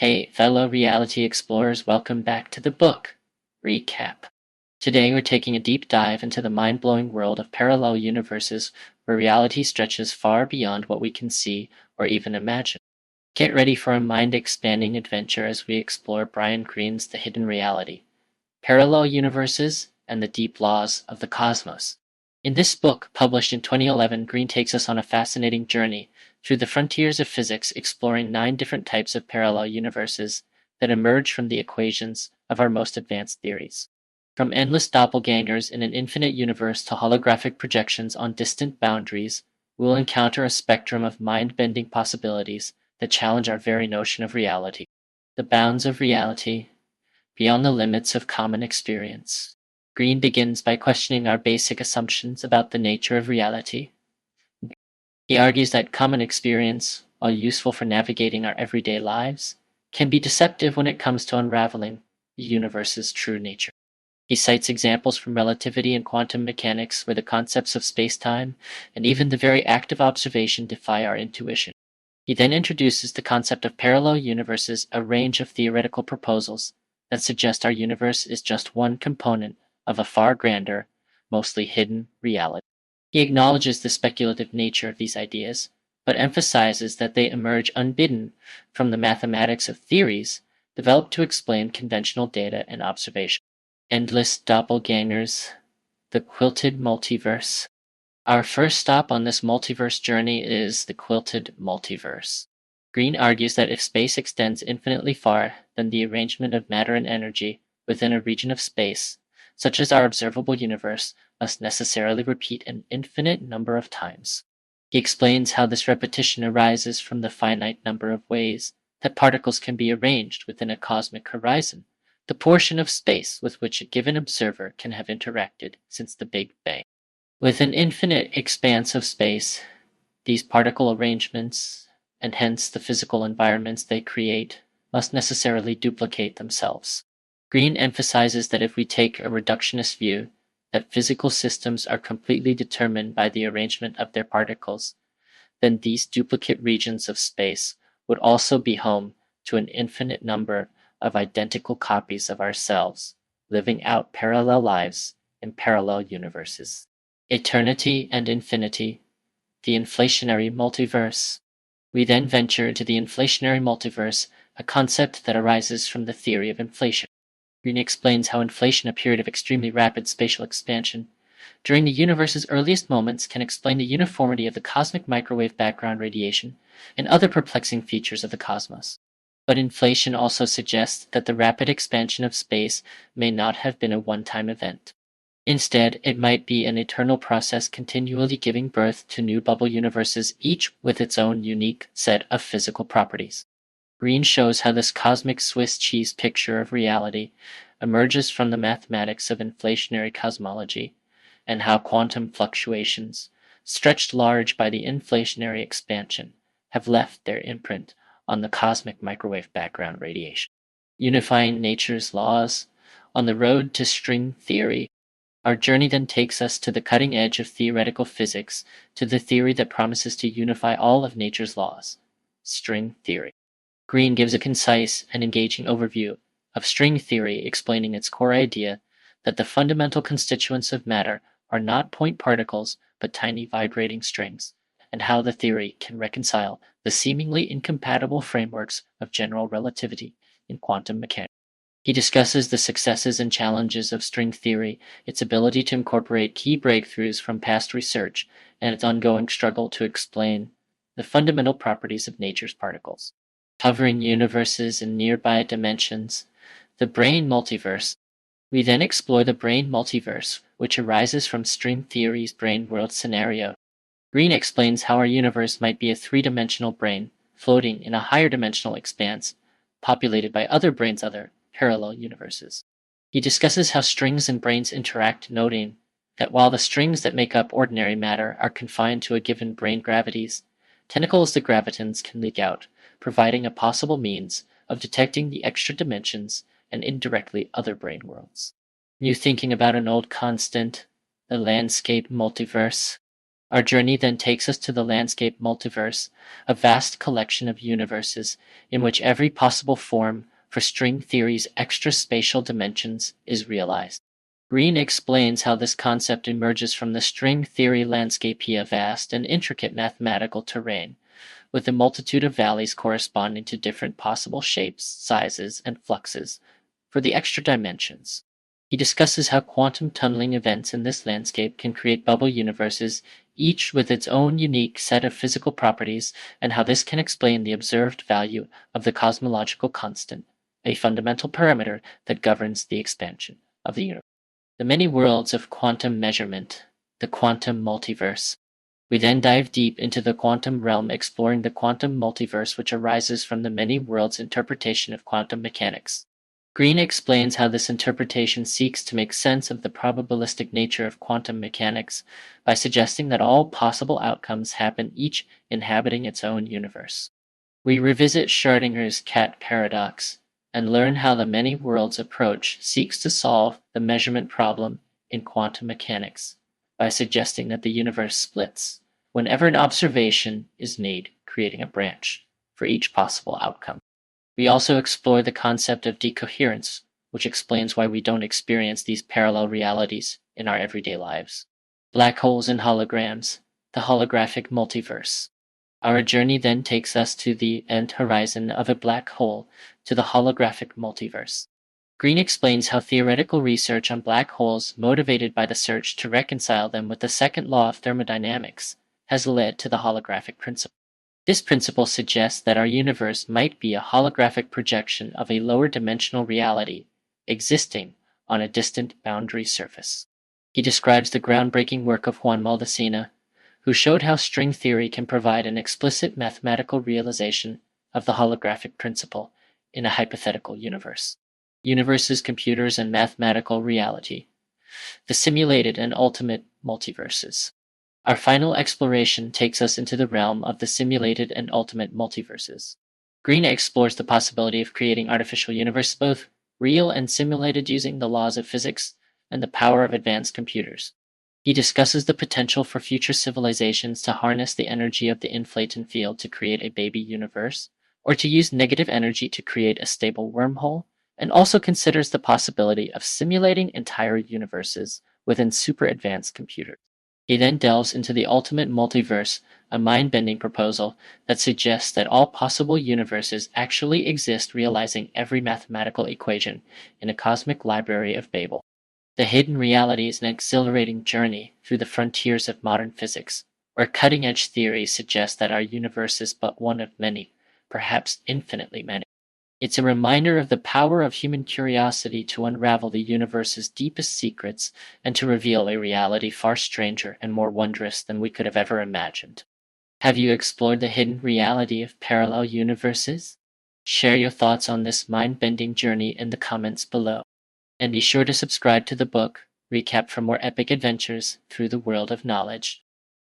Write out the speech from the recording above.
Hey, fellow reality explorers, welcome back to the book recap. Today we're taking a deep dive into the mind-blowing world of parallel universes where reality stretches far beyond what we can see or even imagine. Get ready for a mind-expanding adventure as we explore Brian Greene's The Hidden Reality, Parallel Universes, and the Deep Laws of the Cosmos. In this book, published in 2011, Greene takes us on a fascinating journey through the frontiers of physics, exploring 9 different types of parallel universes that emerge from the equations of our most advanced theories. From endless doppelgangers in an infinite universe to holographic projections on distant boundaries, we'll encounter a spectrum of mind-bending possibilities that challenge our very notion of reality. The bounds of reality, beyond the limits of common experience. Greene begins by questioning our basic assumptions about the nature of reality. He argues that common experience, while useful for navigating our everyday lives, can be deceptive when it comes to unraveling the universe's true nature. He cites examples from relativity and quantum mechanics where the concepts of space-time and even the very act of observation defy our intuition. He then introduces the concept of parallel universes, a range of theoretical proposals that suggest our universe is just one component of a far grander, mostly hidden reality. He acknowledges the speculative nature of these ideas, but emphasizes that they emerge unbidden from the mathematics of theories developed to explain conventional data and observation. Endless doppelgangers, the Quilted Multiverse. Our first stop on this multiverse journey is the Quilted Multiverse. Greene argues that if space extends infinitely far, then the arrangement of matter and energy within a region of space, such as our observable universe, must necessarily repeat an infinite number of times. He explains how this repetition arises from the finite number of ways that particles can be arranged within a cosmic horizon, the portion of space with which a given observer can have interacted since the Big Bang. With an infinite expanse of space, these particle arrangements, and hence the physical environments they create, must necessarily duplicate themselves. Greene emphasizes that if we take a reductionist view, that physical systems are completely determined by the arrangement of their particles, then these duplicate regions of space would also be home to an infinite number of identical copies of ourselves, living out parallel lives in parallel universes. Eternity and infinity, the inflationary multiverse. We then venture into the inflationary multiverse, a concept that arises from the theory of inflation. Greene explains how inflation, a period of extremely rapid spatial expansion, during the universe's earliest moments can explain the uniformity of the cosmic microwave background radiation and other perplexing features of the cosmos. But inflation also suggests that the rapid expansion of space may not have been a one-time event. Instead, it might be an eternal process continually giving birth to new bubble universes, each with its own unique set of physical properties. Greene shows how this cosmic Swiss cheese picture of reality emerges from the mathematics of inflationary cosmology, and how quantum fluctuations, stretched large by the inflationary expansion, have left their imprint on the cosmic microwave background radiation. Unifying nature's laws on the road to string theory. Our journey then takes us to the cutting edge of theoretical physics, to the theory that promises to unify all of nature's laws, string theory. Greene gives a concise and engaging overview of string theory, explaining its core idea that the fundamental constituents of matter are not point particles but tiny vibrating strings, and how the theory can reconcile the seemingly incompatible frameworks of general relativity in quantum mechanics. He discusses the successes and challenges of string theory, its ability to incorporate key breakthroughs from past research, and its ongoing struggle to explain the fundamental properties of nature's particles. Covering universes in nearby dimensions, the Brane Multiverse. We then explore the Brane Multiverse, which arises from string theory's Braneworlds scenario. Greene explains how our universe might be a three-dimensional brane, floating in a higher dimensional expanse, populated by other branes, other parallel universes. He discusses how strings and branes interact, noting that while the strings that make up ordinary matter are confined to a given brane gravities, tentacles the gravitons can leak out, providing a possible means of detecting the extra dimensions and indirectly other brane worlds. New thinking about an old constant, the Landscape Multiverse. Our journey then takes us to the Landscape Multiverse, a vast collection of universes in which every possible form for string theory's extra-spatial dimensions is realized. Greene explains how this concept emerges from the string theory landscape, a vast and intricate mathematical terrain, with a multitude of valleys corresponding to different possible shapes, sizes, and fluxes for the extra dimensions. He discusses how quantum tunneling events in this landscape can create bubble universes, each with its own unique set of physical properties, and how this can explain the observed value of the cosmological constant, a fundamental parameter that governs the expansion of the universe. The many worlds of quantum measurement, the quantum multiverse. We then dive deep into the quantum realm, exploring the quantum multiverse, which arises from the many worlds interpretation of quantum mechanics. Greene explains how this interpretation seeks to make sense of the probabilistic nature of quantum mechanics by suggesting that all possible outcomes happen each inhabiting its own universe. We revisit Schrödinger's cat paradox and learn how the many worlds approach seeks to solve the measurement problem in quantum mechanics by suggesting that the universe splits whenever an observation is made, creating a branch for each possible outcome. We also explore the concept of decoherence, which explains why we don't experience these parallel realities in our everyday lives. Black holes and holograms, the holographic multiverse. Our journey then takes us to the end horizon of a black hole, to the holographic multiverse. Greene explains how theoretical research on black holes, motivated by the search to reconcile them with the second law of thermodynamics, has led to the holographic principle. This principle suggests that our universe might be a holographic projection of a lower dimensional reality existing on a distant boundary surface. He describes the groundbreaking work of Juan Maldacena, who showed how string theory can provide an explicit mathematical realization of the holographic principle in a hypothetical universe. Universes, computers, and mathematical reality. The simulated and ultimate multiverses. Our final exploration takes us into the realm of the simulated and ultimate multiverses. Greene explores the possibility of creating artificial universes, both real and simulated, using the laws of physics and the power of advanced computers. He discusses the potential for future civilizations to harness the energy of the inflaton field to create a baby universe, or to use negative energy to create a stable wormhole, and also considers the possibility of simulating entire universes within super advanced computers. He then delves into the ultimate multiverse, a mind-bending proposal that suggests that all possible universes actually exist, realizing every mathematical equation in a cosmic library of Babel. The hidden reality is an exhilarating journey through the frontiers of modern physics, where cutting-edge theories suggest that our universe is but one of many, perhaps infinitely many. It's a reminder of the power of human curiosity to unravel the universe's deepest secrets and to reveal a reality far stranger and more wondrous than we could have ever imagined. Have you explored the hidden reality of parallel universes? Share your thoughts on this mind-bending journey in the comments below. And be sure to subscribe to the book Recap for more epic adventures through the world of knowledge.